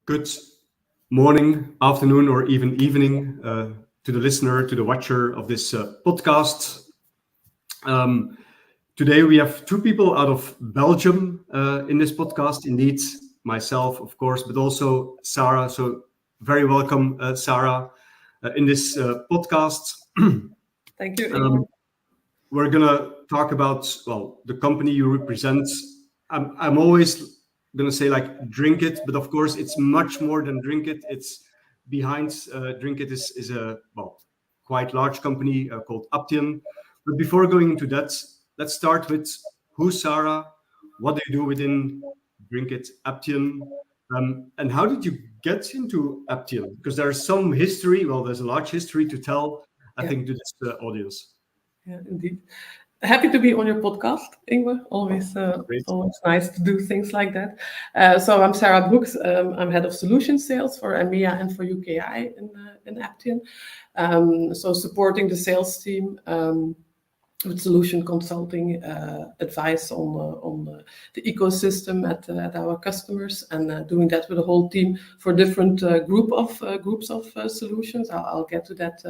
Good morning, afternoon, or even evening to the listener, to the watcher of this podcast. Today we have two people out of Belgium in this podcast. Indeed, myself, of course, but also Sarah. So very welcome, Sarah, in this podcast. Thank you. We're gonna talk about, well, the company you represent. I'm always gonna say like Drink It, but of course it's much more than Drink It. It's behind Drink It is a quite large company called Aptean. But before going into that, let's start with who's Sarah, what do you do within Drink It, Aptean, and how did you get into Aptean? Because there's some history. Well, there's a large history to tell. I think to this audience. Yeah, indeed. Happy to be on your podcast, Ingwer. Always nice to do things like that. So I'm Sarah Broux. I'm head of solution sales for EMEA and for UKI in Aptean. So supporting the sales team with solution consulting, advice on the ecosystem at our customers, and doing that with a whole team for different groups of solutions. I'll get to that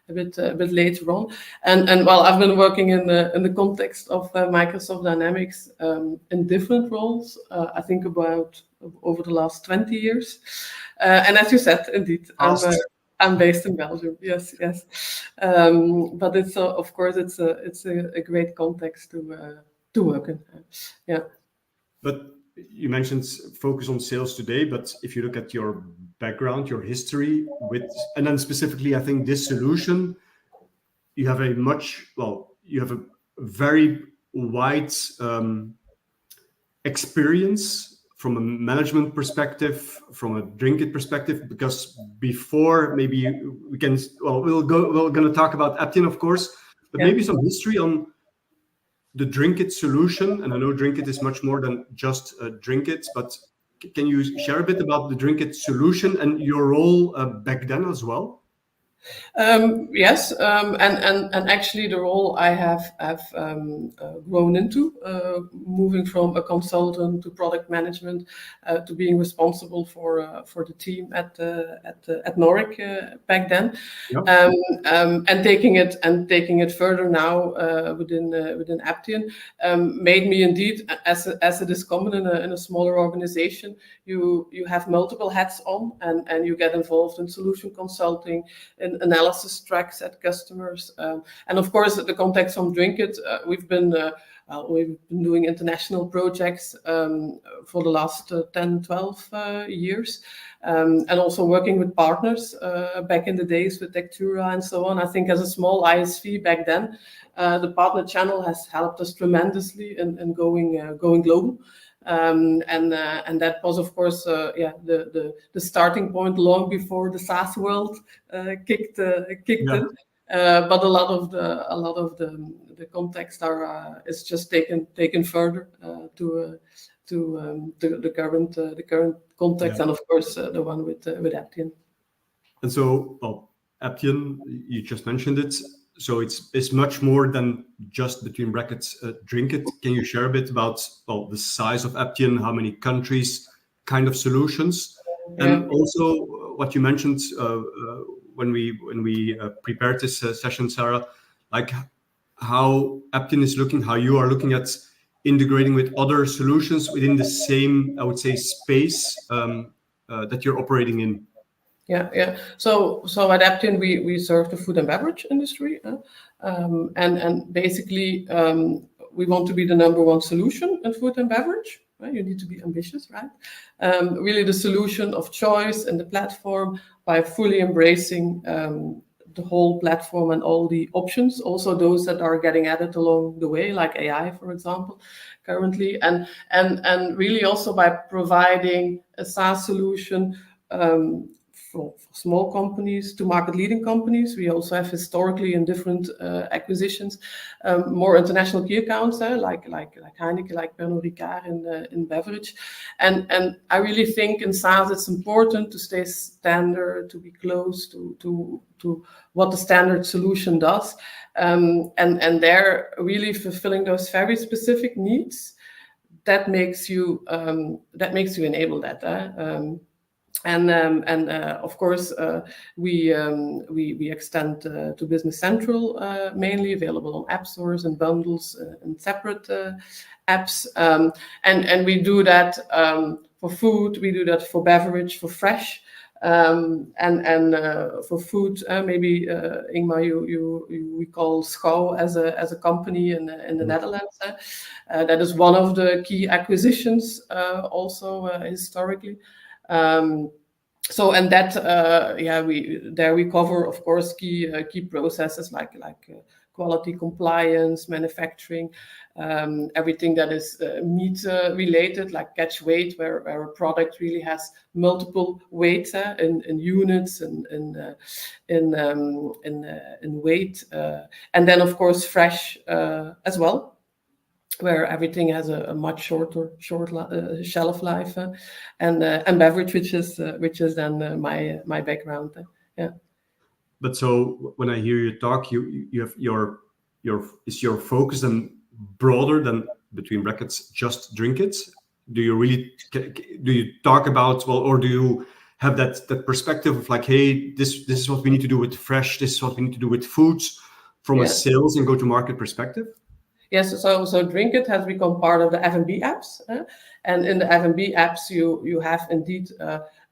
a bit later on. And well, I've been working in the context of Microsoft Dynamics in different roles. I think about over the last 20 years. And as you said, indeed, I'm based in Belgium. Yes. But it's of course it's a great context to work in. Yeah. But you mentioned focus on sales today. But if you look at your background, your history and then specifically, I think this solution, you have a very wide experience from a management perspective, from a Drink It perspective, because before maybe we're going to talk about Aptean, of course, but maybe some history on the Drink It solution. And I know Drink It is much more than just Drink It, but can you share a bit about the Drink It solution and your role back then as well? Yes, and actually the role I have grown into, moving from a consultant to product management, to being responsible for the team at Noric back then, and taking it further now within Aptean, made me indeed, as it is common in a smaller organization, you have multiple hats on, and you get involved in solution consulting, in analysis tracks at customers, and of course the context from Drink It, we've been doing international projects for the last 10-12 years, and also working with partners back in the days with Tectura and so on. I think as a small ISV back then, the partner channel has helped us tremendously in going global. And that was, of course, the starting point long before the SaaS world kicked in. But a lot of the context is just taken further to the current context, and of course the one with Aptean. And so, Aptean, you just mentioned it. So it's much more than just between brackets Drink It. Can you share a bit about the size of Aptean, how many countries, kind of solutions, and also what you mentioned when we prepared this session, Sarah, like how Aptean is looking, how you are looking at integrating with other solutions within the same, I would say, space that you're operating in. Yeah. So at Aptean we serve the food and beverage industry, and basically we want to be the number one solution in food and beverage. Right? You need to be ambitious, right? Really the solution of choice and the platform by fully embracing the whole platform and all the options, also those that are getting added along the way, like AI, for example, currently, and really also by providing a SaaS solution for small companies to market-leading companies. We also have historically in different acquisitions more international key accounts, like Heineken, like Pernod Ricard in Beverage, and I really think in SaaS it's important to stay standard, to be close to what the standard solution does, and they're really fulfilling those very specific needs. That makes you enable that. And of course, we extend to Business Central, mainly available on app stores and bundles and separate apps. And we do that for food, we do that for beverage, for fresh. And for food, maybe Ingmar, we call Schouw as a company in the Netherlands. That is one of the key acquisitions, also historically. So and that we cover, of course, key processes like quality, compliance, manufacturing, everything that is meat related, like catch weight, where a product really has multiple weights in units and in weight, and then of course fresh as well, where everything has a much short shelf life, and beverage, which is then my background. Yeah. But so when I hear you talk, you have your focus then broader than, between brackets, just drink it? Do you talk about, well, or do you have that perspective of like, hey, this is what we need to do with fresh, this is what we need to do with foods from a sales and go-to-market perspective? Yes, so Drink It has become part of the F&B apps, and in the F&B apps you have indeed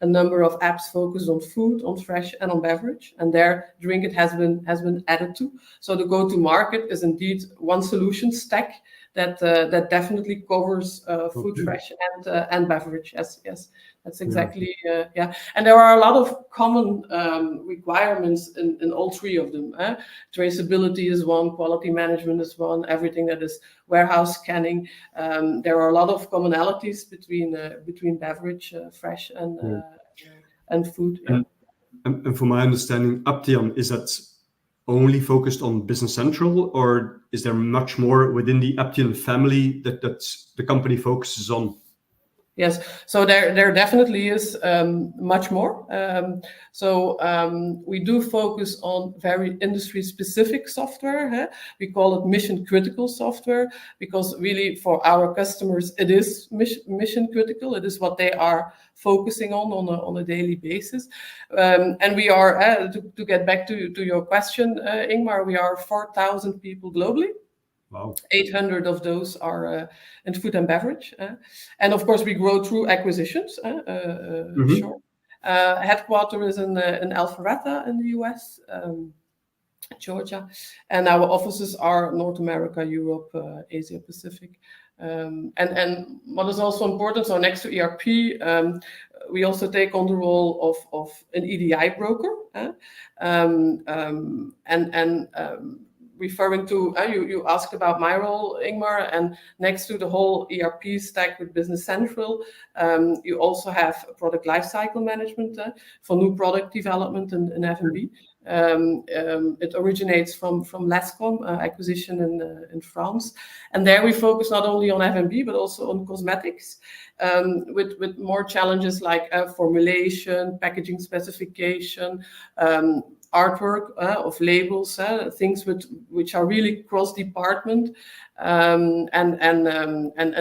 a number of apps focused on food, on fresh, and on beverage, and there Drink It has been added to. So the go-to-market is indeed one solution stack that definitely covers food, fresh, and beverage. Yes, that's exactly And there are a lot of common requirements in all three of them. Traceability is one, quality management is one, everything that is warehouse scanning. There are a lot of commonalities between beverage, fresh, and food. Yeah. And from my understanding, Aptean, is that only focused on Business Central, or is there much more within the Aptean family that the company focuses on? Yes, so there definitely is much more. We do focus on very industry-specific software. We call it mission-critical software, because really for our customers it is mission-critical. It is what they are focusing on a daily basis. And we are, to get back to your question, Ingmar, we are 4,000 people globally. Wow. 800 of those are in food and beverage. And of course, we grow through acquisitions. Sure. Headquarters is in Alpharetta in the US, Georgia. And our offices are North America, Europe, Asia Pacific. And what is also important, so next to ERP, we also take on the role of an EDI broker. Referring to, you asked about my role, Ingmar, and next to the whole ERP stack with Business Central, you also have product lifecycle management for new product development in F&B. It originates from Lascom acquisition in France, and there we focus not only on F&B but also on cosmetics, with more challenges like formulation, packaging specification, artwork of labels, things which are really cross department, and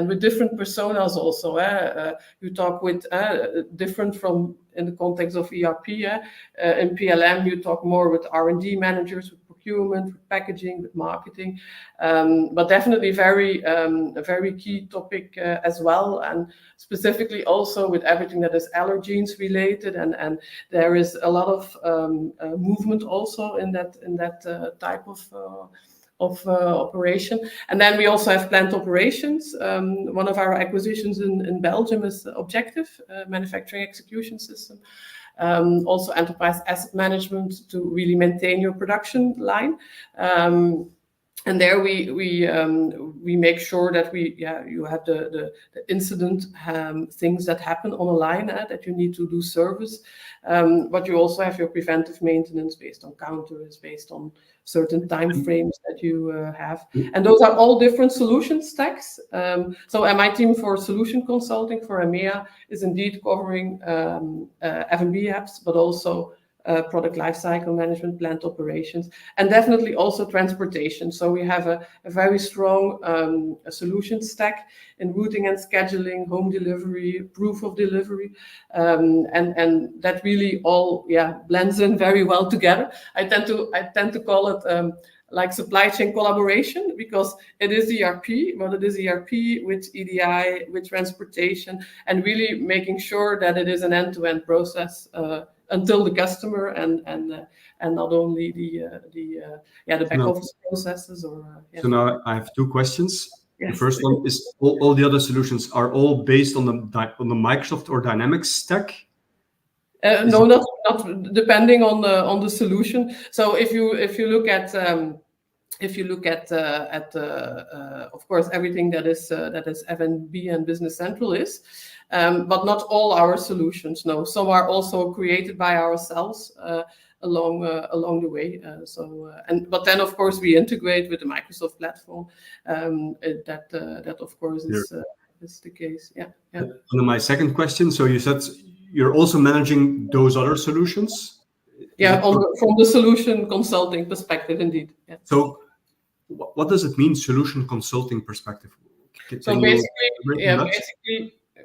with different personas also. You talk with different from in the context of ERP. In PLM, you talk more with R&D managers, with procurement, with packaging, with marketing, but definitely a very key topic as well, and specifically also with everything that is allergens related, and there is a lot of movement also in that type of operation. And then we also have plant operations. One of our acquisitions in Belgium is Objective, manufacturing execution system. Also enterprise asset management to really maintain your production line. And there we make sure that you have the incident things that happen on a line that you need to do service, but you also have your preventive maintenance based on counters, based on certain time frames that you have, and those are all different solution stacks. So my team for solution consulting for EMEA is indeed covering F&B apps, but also product lifecycle management, plant operations, and definitely also transportation. So we have a very strong solution stack in routing and scheduling, home delivery, proof of delivery, and that really all blends in very well together. I tend to call it like supply chain collaboration, because it is ERP, but it is ERP with EDI, with transportation, and really making sure that it is an end-to-end process until the customer, and not only the back office processes. So now I have two questions. Yes. The first one is all the other solutions are all based on the Microsoft or Dynamics stack? No, not depending on the solution. So if you look at of course everything that is F&B and Business Central is, but not all our solutions. No, some are also created by ourselves along the way. But then of course we integrate with the Microsoft platform. That of course is the case. Yeah. And then my second question. So you said you're also managing those other solutions. Yeah, from the solution consulting perspective, indeed. Yeah. So what does it mean, solution consulting perspective? So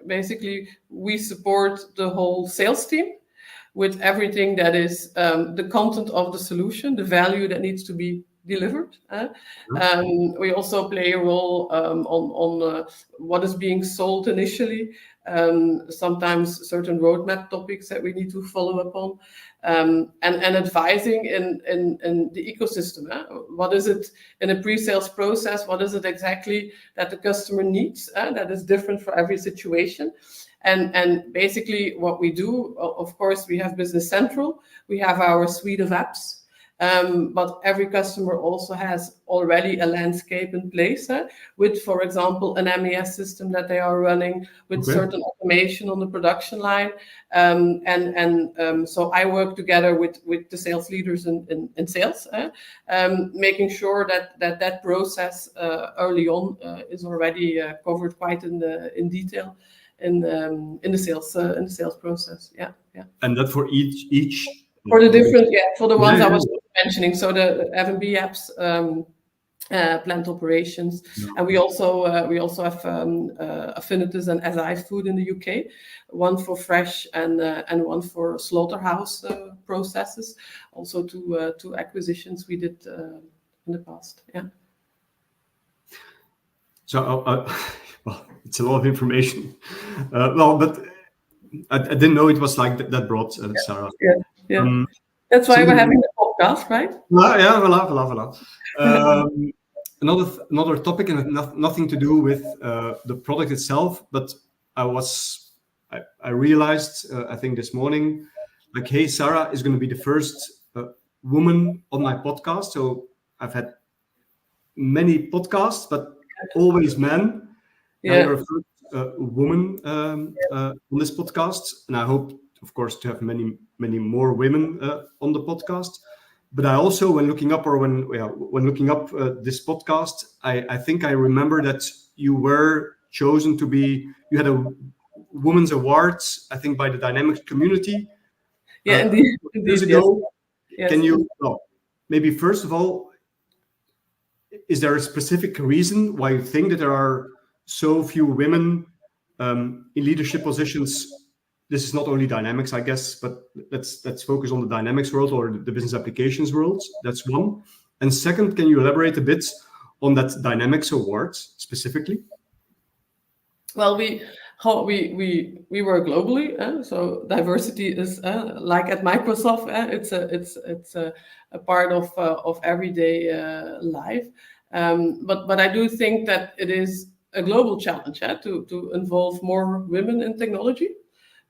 basically, we support the whole sales team with everything that is the content of the solution, the value that needs to be delivered. We also play a role on what is being sold initially. Sometimes certain roadmap topics that we need to follow up on, and advising in the ecosystem. What is it in a pre-sales process? What is it exactly that the customer needs? That is different for every situation. And basically what we do, of course, we have Business Central, we have our suite of apps. But every customer also has already a landscape in place with, for example, an MES system that they are running with certain automation on the production line. So I work together with the sales leaders in sales, making sure that process early on is already covered quite in detail in the sales process. Yeah. And that for each. For the different, for the ones I was mentioning, so the F&B apps, plant operations, and we also have affinities and SI food in the UK, one for fresh and one for slaughterhouse processes. Also two acquisitions we did in the past. Yeah. So well, it's a lot of information. But I didn't know it was like that broad, Sarah. Yeah. That's why we're having the podcast, right? Yeah, voila. Another topic, and nothing to do with the product itself, but I realized I think this morning, like, hey, Sarah is going to be the first woman on my podcast. So I've had many podcasts, but always men. Yeah. Now you're a first woman on this podcast, and I hope, of course, to have many more women on the podcast. But I also, when looking up this podcast, I think I remember that you were chosen to be. You had a Women's Awards, I think, by the Dynamics community. Yeah, indeed. Years ago. Yes. Can you maybe first of all, is there a specific reason why you think that there are so few women in leadership positions? This is not only Dynamics, I guess, but let's focus on the Dynamics world or the business applications world. That's one. And second, can you elaborate a bit on that Dynamics Awards specifically? Well, we work globally, so diversity is like at Microsoft. It's a part of everyday life. But I do think that it is a global challenge to involve more women in technology.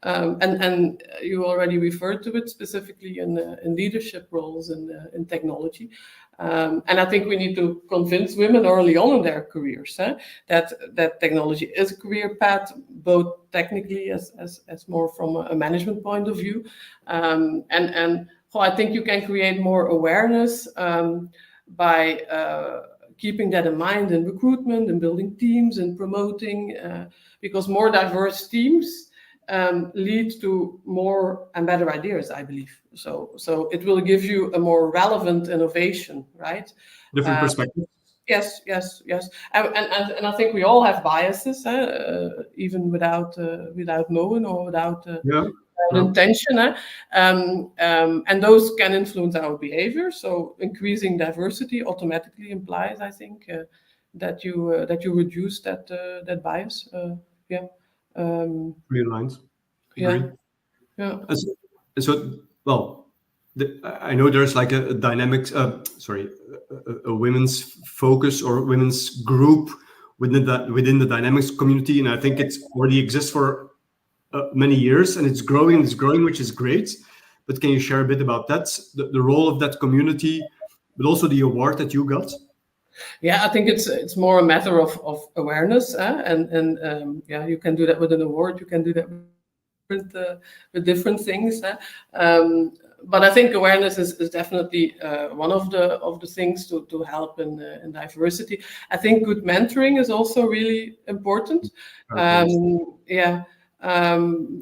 And you already referred to it specifically in leadership roles in technology. And I think we need to convince women early on in their careers that technology is a career path, both technically as more from a management point of view. And I think you can create more awareness by keeping that in mind in recruitment and building teams and promoting, because more diverse teams lead to more and better ideas, I believe. So it will give you a more relevant innovation, right? Different perspectives. Yes. And I think we all have biases, even without knowing or without intention. And those can influence our behavior. So increasing diversity automatically implies, I think, that you reduce that bias. Realigned. Yeah. So well, I know there's like a dynamics, a women's focus or women's group within the dynamics community, and I think it's already exists for many years, and it's growing, which is great. But can you share a bit about that, the role of that community, but also the award that you got? Yeah, I think it's more a matter of awareness, and you can do that with an award. You can do that with different things. But I think awareness is definitely one of the things to help in diversity. I think good mentoring is also really important.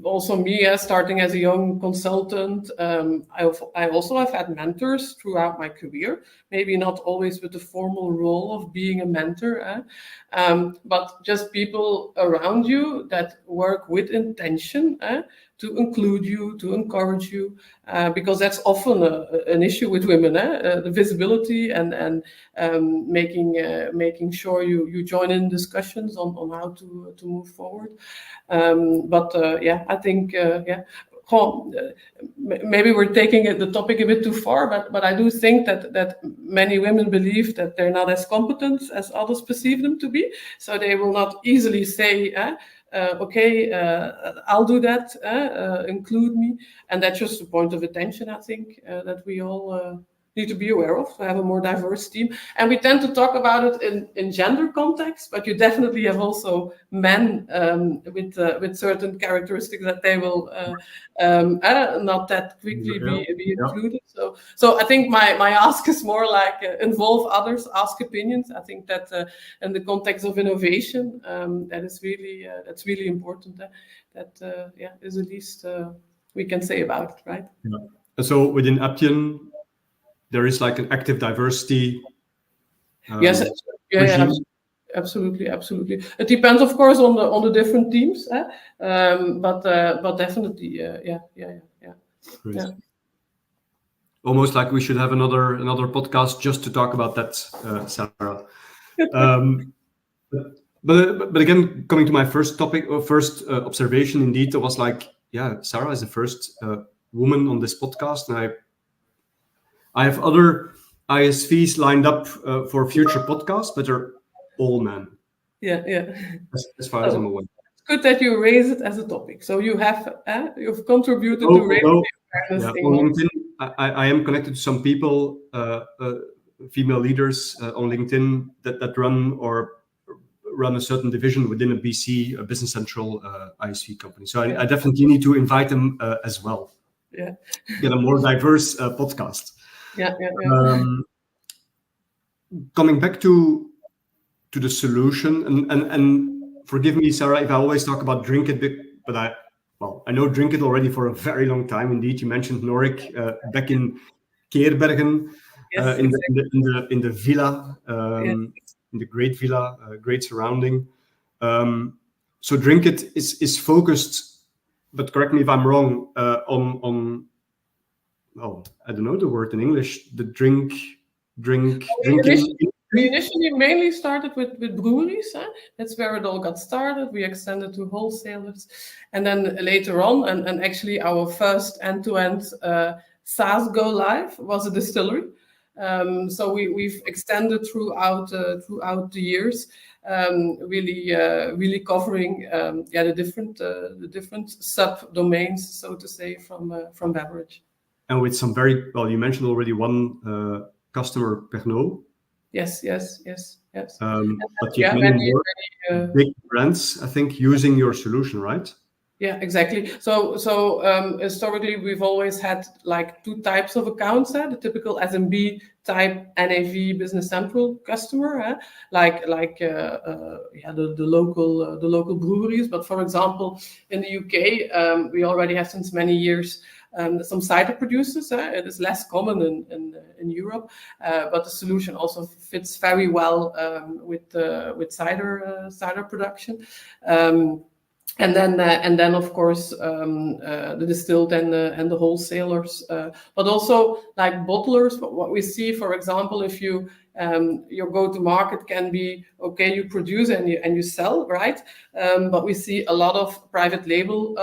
Also me, starting as a young consultant, I also have had mentors throughout my career, maybe not always with the formal role of being a mentor, but just people around you that work with intention to include you, to encourage you, because that's often an issue with women, the visibility and making sure you join in discussions on how to move forward. I think maybe we're taking the topic a bit too far, but I do think that many women believe that they're not as competent as others perceive them to be, so they will not easily say, I'll do that, include me. And that's just a point of attention, I think, that we all need to be aware of, to have a more diverse team. And we tend to talk about it in gender context, but you definitely have also men with certain characteristics that they will not that quickly be included. So I think my ask is more like involve others, ask opinions. I think that in the context of innovation, that's really important. That is the least we can say about it, right? Yeah. So within Aptean, there is like an active diversity. Yes, absolutely. It depends, of course, on the different teams, but definitely, yeah. Great. Yeah. Almost like we should have another podcast just to talk about that, Sarah. But again, coming to my first topic or first observation, indeed, it was like, Sarah is the first woman on this podcast, and I have other ISVs lined up for future podcasts, but they're all men. Yeah. As far as I'm aware. It's good that you raise it as a topic. So you've contributed to raise the awareness thing. On LinkedIn, I am connected to some people, female leaders on LinkedIn that run a certain division within a BC, a Business Central ISV company. So I definitely need to invite them as well. Yeah. Get a more diverse podcast. Yeah. Coming back to the solution, and forgive me, Sarah, if I always talk about Drink It, but I know Drink It already for a very long time. Indeed, you mentioned Norik back in Keerbergen, yes, in the villa, in the great villa, great surrounding. So Drink It is focused, but correct me if I'm wrong, on I don't know the word in English. The drinking. We initially mainly started with breweries. That's where it all got started. We extended to wholesalers, and then later on, and actually our first end-to-end SaaS go live was a distillery. So we've extended throughout the years, really covering the different sub domains, so to say, from beverage. And with some you mentioned already one customer, Pernod. Yes. But you have many more big brands, I think, using your solution, right? Yeah, exactly. So historically, we've always had like two types of accounts. The typical SMB type NAV Business Central customer, yeah, the local breweries. But for example, in the UK, we already have since many years some cider producers. It is less common in Europe, but the solution also fits very well with cider production. And then of course the distilled and the wholesalers, but also like bottlers. But what we see, for example, if you your go-to market can be okay, you produce and you sell, right? But we see a lot of private label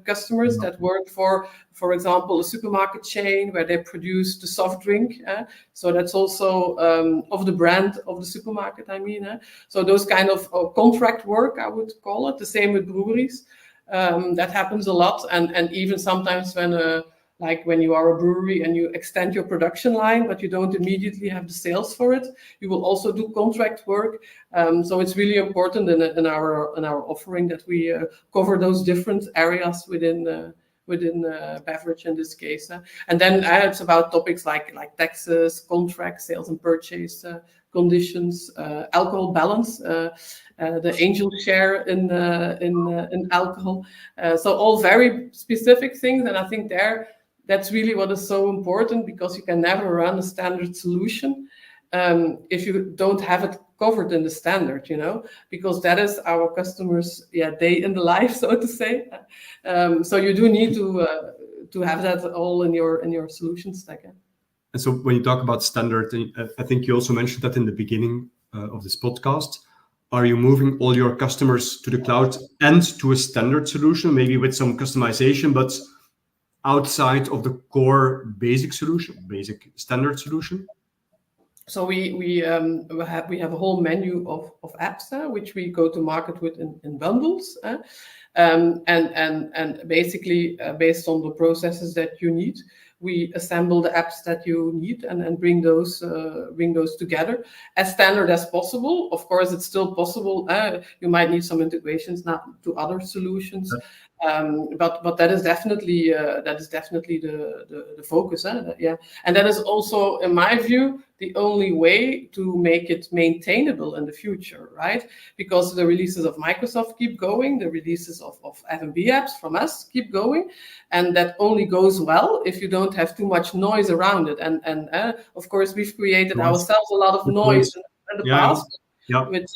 customers that work for example, a supermarket chain where they produce the soft drink. So that's also of the brand of the supermarket, I mean. So those kind of contract work, I would call it. The same with breweries. That happens a lot. And even sometimes when you are a brewery and you extend your production line, but you don't immediately have the sales for it, you will also do contract work. So it's really important in our offering that we cover those different areas within beverage in this case. And then it's about topics like taxes, contract, sales and purchase conditions, alcohol balance, the angel share in alcohol. So all very specific things. And I think that's really what is so important, because you can never run a standard solution if you don't have it covered in the standard, because that is our customers' day in the life, so to say. So you do need to have that all in your solution stack. And so when you talk about standard, I think you also mentioned that in the beginning of this podcast. Are you moving all your customers to the cloud and to a standard solution, maybe with some customization, but outside of the core basic standard solution? So we have a whole menu of apps which we go to market with in bundles, and basically based on the processes that you need, we assemble the apps that you need and bring those together as standard as possible. Of course, it's still possible. You might need some integrations not to other solutions, but that is definitely the focus. Yeah, and that is also, in my view, the only way to make it maintainable in the future, right? Because the releases of Microsoft keep going, the releases of F&B apps from us keep going, and that only goes well if you don't have too much noise around it. And of course, we've created ourselves a lot of noise in the past. Yeah. With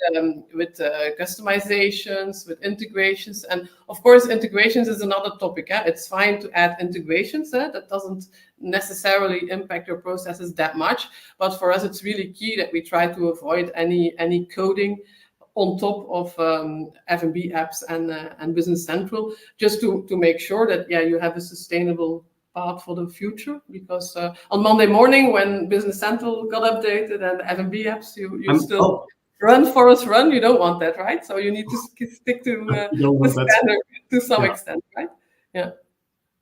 customizations, with integrations, and of course integrations is another topic. It's fine to add integrations. That doesn't necessarily impact your processes that much, but for us it's really key that we try to avoid any coding on top of F&B apps and Business Central, just to make sure that you have a sustainable path for the future. Because on Monday morning, when Business Central got updated and F&B apps, you still run, Forest, run. You don't want that, right? So you need to stick to the standard to some extent, right? Yeah.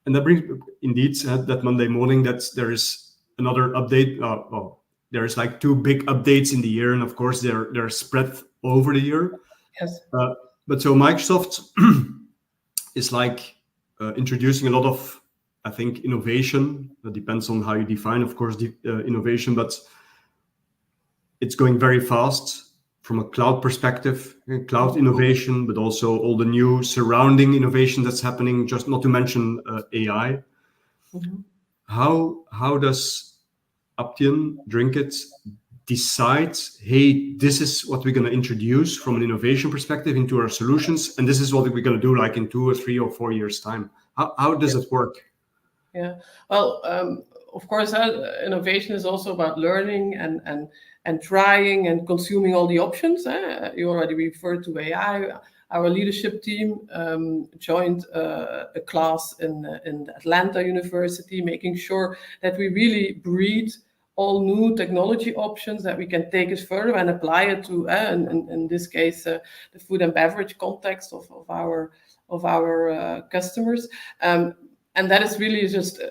And that brings indeed that Monday morning that there is another update. There's like 2 big updates in the year, and of course they're spread over the year. Yes. But so Microsoft is like introducing a lot of, I think, innovation. That depends on how you define, of course, the innovation, but it's going very fast. From a cloud perspective, cloud innovation, but also all the new surrounding innovation that's happening, just not to mention AI. Mm-hmm. How does Aptean Drinkit decide, hey, this is what we're going to introduce from an innovation perspective into our solutions, and this is what we're going to do like in 2 or 3 or 4 years time? How does it work? Yeah, well, of course, innovation is also about learning and trying and consuming all the options. You already referred to AI. Our leadership team joined a class in Atlanta University, making sure that we really breed all new technology options, that we can take it further and apply it to, in this case, the food and beverage context of our customers. And that is really just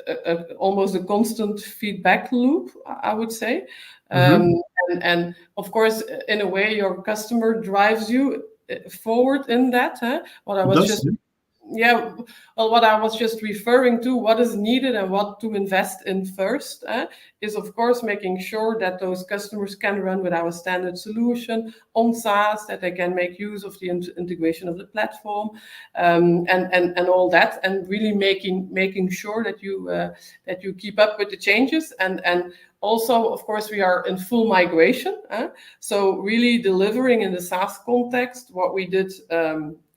almost a constant feedback loop, I would say. And of course, in a way, your customer drives you forward in that. What I was Yeah, well, what I was just referring to, what is needed and what to invest in first, is of course making sure that those customers can run with our standard solution on SaaS, that they can make use of the integration of the platform, and all that, and really making sure that you keep up with the changes, and also, of course, we are in full migration, so really delivering in the SaaS context what we did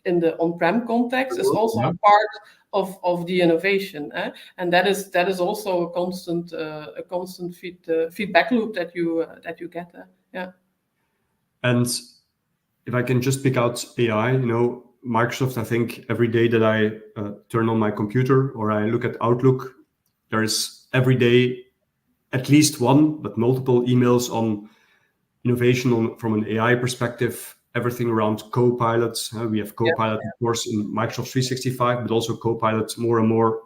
in the on-prem context is also a part of the innovation, and that is also a constant feedback loop that you get. Yeah. And if I can just pick out AI, Microsoft, I think every day that I turn on my computer or I look at Outlook, there's every day at least one, but multiple emails on innovation from an AI perspective, everything around Copilot. We have Copilot, of course, in Microsoft 365, but also Copilot more and more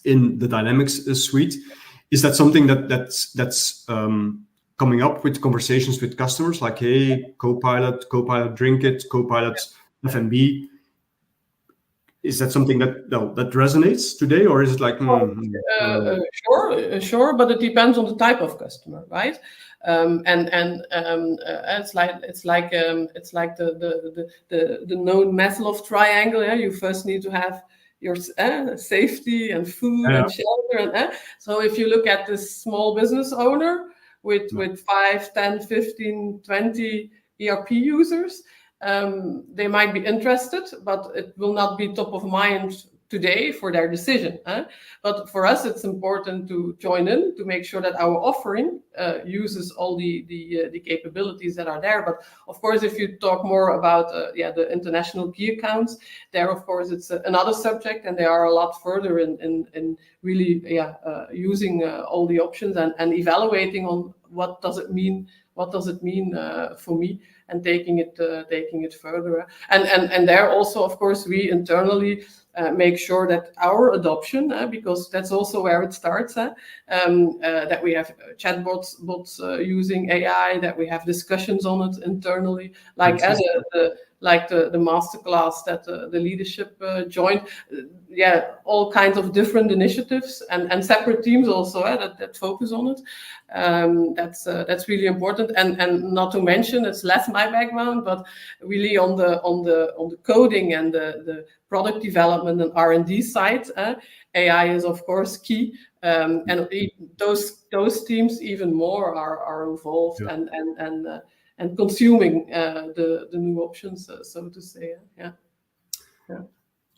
in the Dynamics suite. Is that something that's coming up with conversations with customers, like, hey, Copilot drink it, Copilot F&B? Is that something that resonates today, or is it like sure, but it depends on the type of customer, right? It's like the known Maslow triangle. Yeah? You first need to have your safety and food and shelter, so if you look at this small business owner with 5, 10, 15, 20 ERP users, they might be interested, but it will not be top of mind today for their decision. But for us, it's important to join in to make sure that our offering uses all the capabilities that are there. But of course, if you talk more about the international key accounts, there, of course, it's another subject, and they are a lot further in really using all the options and evaluating on what does it mean for me, and taking it further. And there also, of course, we internally make sure that our adoption, because that's also where it starts, that we have chatbots using AI, that we have discussions on it internally, like the masterclass that the leadership joined. All kinds of different initiatives and separate teams also that focus on it. That's really important, and not to mention, it's less my background, but really on the coding and the product development and R&D side, AI is of course key, and those teams even more are involved and consuming the new options, so to say.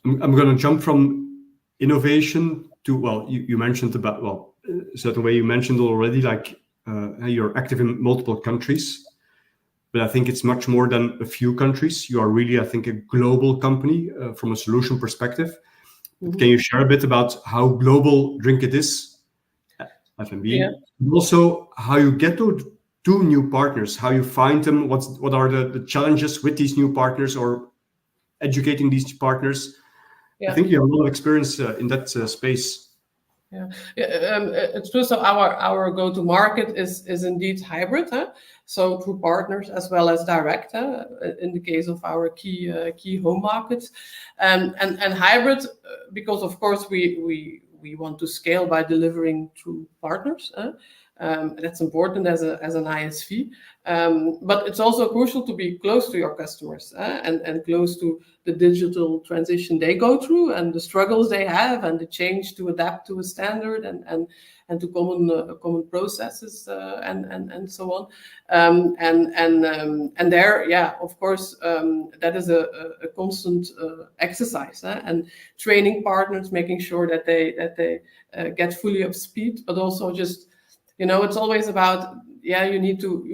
I'm going to jump from innovation to, you mentioned about, a certain way you mentioned already, like you're active in multiple countries, but I think it's much more than a few countries. You are really, I think, a global company from a solution perspective. Mm-hmm. Can you share a bit about how global Drinkit is, F&B, and also how you get to new partners, how you find them, what are the challenges with these new partners or educating these partners? I think you have a lot of experience in that space. It's true. So our go-to-market is indeed hybrid, so through partners as well as direct, in the case of our key home markets, and hybrid, because of course we want to scale by delivering through partners. That's important as an ISV, but it's also crucial to be close to your customers and close to the digital transition they go through and the struggles they have and the change to adapt to a standard and to common processes and so on. And there, of course, that is a constant exercise, and training partners, making sure that they get fully up to speed, but also just, it's always about, you need to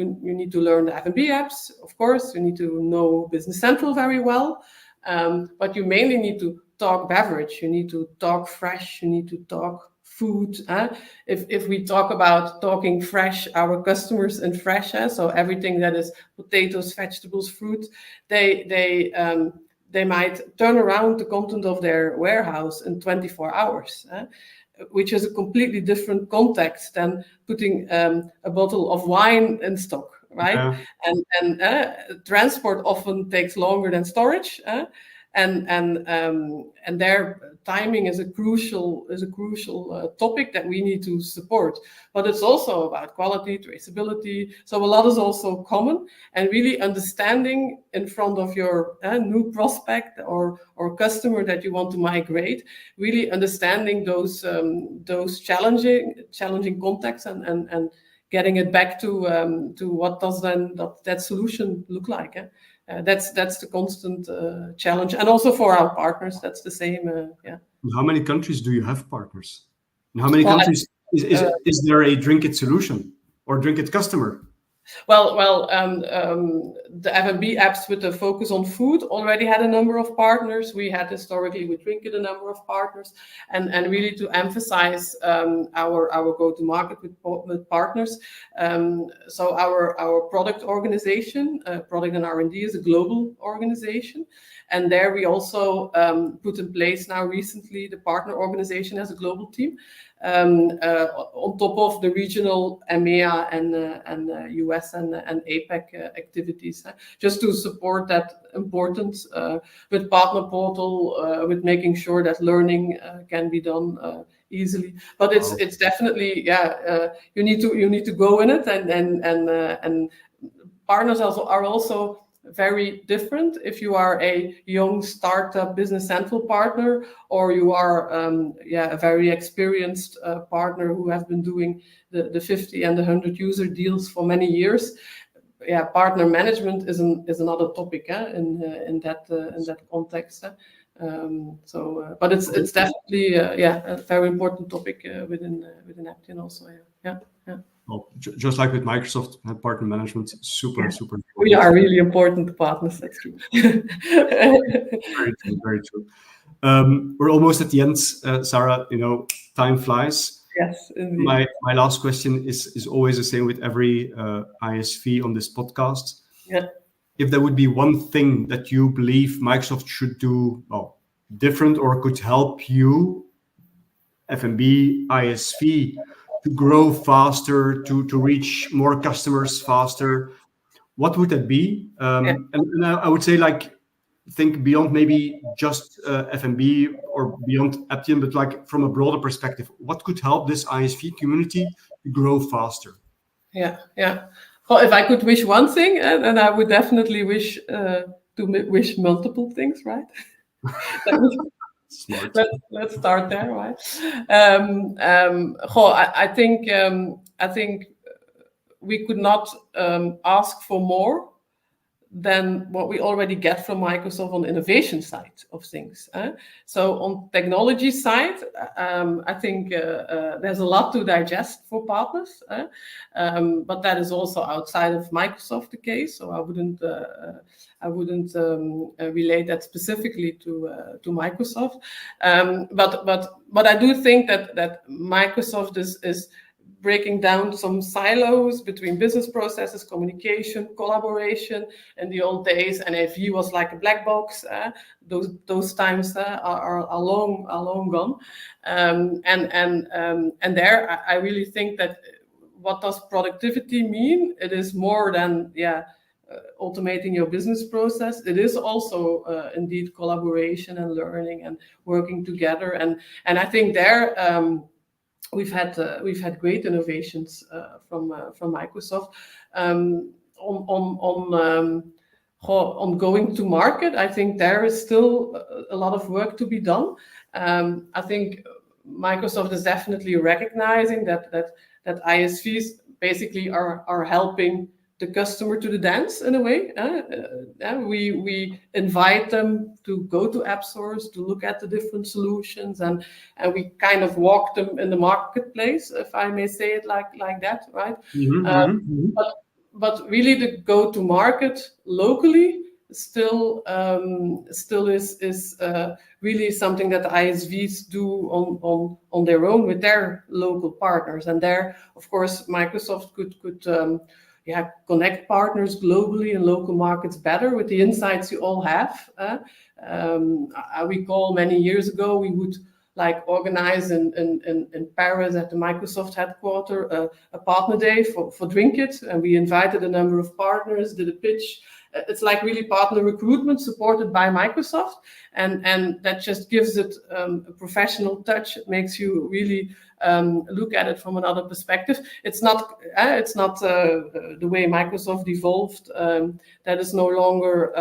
learn the F&B apps, of course. You need to know Business Central very well, but you mainly need to talk beverage. You need to talk fresh. You need to talk food. If we talk about talking fresh, our customers in fresh, so everything that is potatoes, vegetables, fruit, they might turn around the content of their warehouse in 24 hours. Which is a completely different context than putting a bottle of wine in stock, right? And transport often takes longer than storage. and their timing is a crucial topic that we need to support. But it's also about quality, traceability. So a lot is also common, and really understanding in front of your new prospect or customer that you want to migrate, really understanding those challenging contexts and getting it back to what does then that solution look like. That's the constant challenge, and also for our partners, that's the same. Yeah. How many countries do you have partners? In how many Well, countries is there a Drink It solution or Drink It customer? Well, the F&B apps with the focus on food already had a number of partners. We had historically with Drink It a number of partners, and really to emphasize our go-to-market with partners. So our product organization, product and R&D, is a global organization, and there we also put in place now recently the partner organization as a global team. On top of the regional EMEA and US and APAC activities, just to support that importance with partner portal, with making sure that learning can be done easily. But it's definitely you need to go in it, and partners are also very different if you are a young startup Business Central partner, or you are a very experienced partner who have been doing the 50 and the 100 user deals for many years. Partner management is another topic in that context. But it's definitely a very important topic within Aptean also. Yeah. Well, just like with Microsoft, partner management, super important. We are really important partners. That's true. Very true. Very true. We're almost at the end, Sarah. Time flies. Yes, indeed. My last question is always the same with every ISV on this podcast. Yeah. If there would be one thing that you believe Microsoft should do different or could help you, F&B, ISV, to grow faster, to reach more customers faster, what would that be? And I would say, think beyond maybe just F&B or beyond Aptean, but from a broader perspective, what could help this ISV community to grow faster? Yeah. Well, if I could wish one thing, then I would definitely wish to wish multiple things, right? Smart. Let's start there, right? I think we could not ask for more than what we already get from Microsoft on the innovation side of things. So on technology side, I think there's a lot to digest for partners, but that is also outside of Microsoft the case. So I wouldn't relate that specifically to Microsoft. But I do think that Microsoft is breaking down some silos between business processes, communication, collaboration. In the old days, NAV was like a black box. Those times are long gone. And there, I really think that what does productivity mean? It is more than automating your business process. It is also indeed collaboration and learning and working together. And I think there. We've had great innovations from Microsoft on going to market. I think there is still a lot of work to be done. I think Microsoft is definitely recognizing that ISVs basically are helping the customer to the dance in a way. We invite them to go to app stores to look at the different solutions, and we kind of walk them in the marketplace, if I may say it like that, right? But really, the go to market locally still is really something that the ISVs do on their own with their local partners, and there, of course, Microsoft could connect partners globally in local markets better with the insights you all have. I recall many years ago we would organize in Paris at the Microsoft headquarters a partner day for Drink It, and we invited a number of partners, did a pitch, it's like really partner recruitment supported by Microsoft, and that just gives it a professional touch. It makes you really look at it from another perspective. It's not the way Microsoft evolved. That is no longer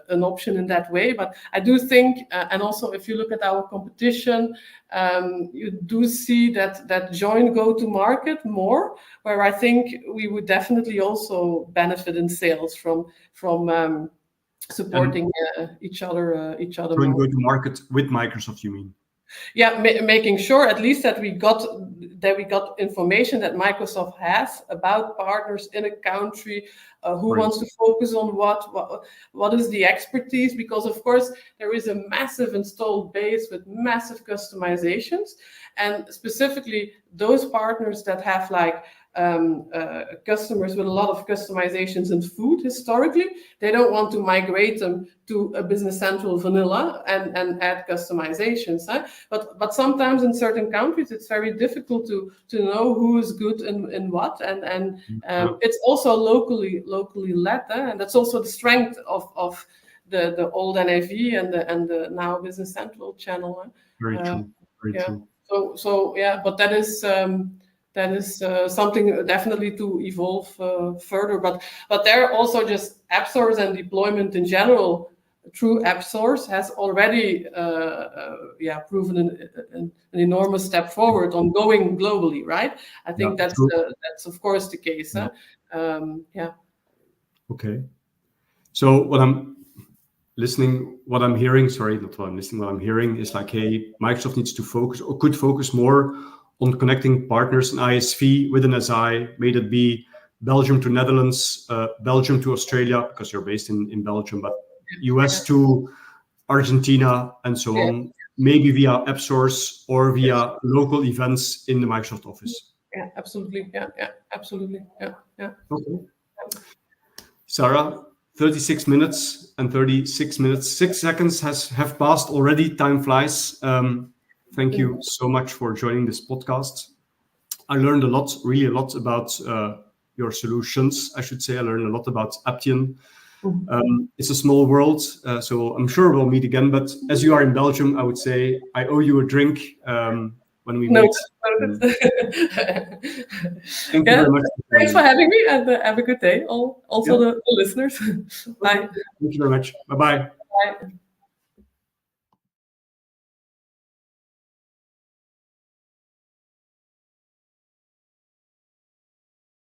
an option in that way. But I do think, and also if you look at our competition, you do see that joint go-to-market more, where I think we would definitely also benefit in sales from supporting each other Joint more. go-to-market with Microsoft, you mean? Yeah, making sure at least that we got information that Microsoft has about partners in a country, who Right. wants to focus on what is the expertise, because of course there is a massive installed base with massive customizations, and specifically those partners that have like customers with a lot of customizations in food historically, they don't want to migrate them to a Business Central vanilla and add customizations. But sometimes in certain countries it's very difficult to know who is good in what, and it's also locally led, and that's also the strength of the old NAV and the now Business Central channel. Very true. Very true. So yeah, but that is something definitely to evolve further. But there also just app stores and deployment in general through app stores has already proven an enormous step forward on going globally, right? I think that's of course the case. Yeah. Okay. So what I'm hearing is like, hey, Microsoft needs to focus, or could focus more on connecting partners in ISV with an SI, may that be Belgium to Netherlands, Belgium to Australia, because you're based in Belgium, but US to Argentina, and so on, maybe via app stores or via local events in the Microsoft office. Yeah, absolutely. Yeah, absolutely. Yeah. Okay. Sarah, 36 minutes and 36 minutes, 6 seconds have passed already. Time flies. Thank you so much for joining this podcast. I learned really a lot about your solutions. I should say I learned a lot about Aptean. It's a small world, so I'm sure we'll meet again. But as you are in Belgium, I would say I owe you a drink when we meet. Thank you very much. Thanks for having me, and have a good day. Also the listeners. Bye. Thank you very much. Bye-bye. Bye.